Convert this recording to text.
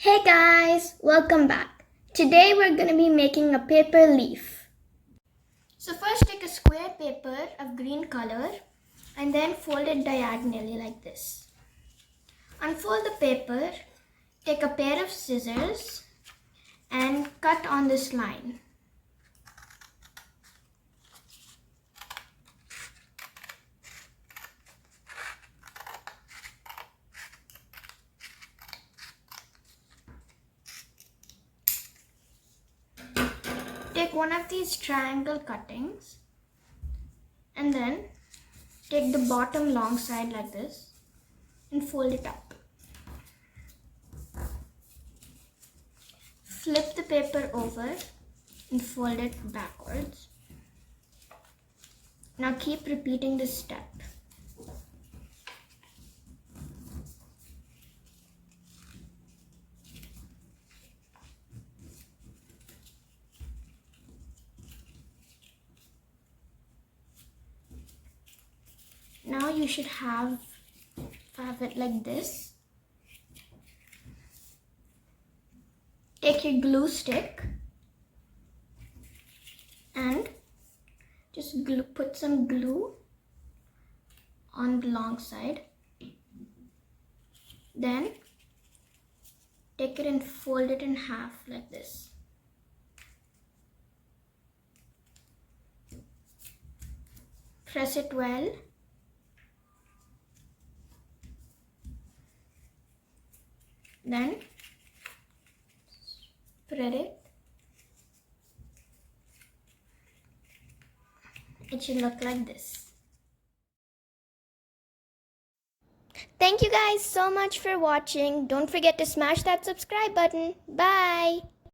Hey guys, welcome back. Today we're going to be making a paper leaf. So first take a square paper of green color and then fold it diagonally like this. Unfold the paper, take a pair of scissors and cut on this line. Take one of these triangle cuttings and then take the bottom long side like this and fold it up. Flip the paper over and fold it backwards. Now keep repeating this step. Now you should have it like this. Take your glue stick and just put some glue on the long side. Then take it and fold it in half like this. Press it well. Then spread it. It should look like this. Thank you guys so much for watching. Don't forget to smash that subscribe button. Bye!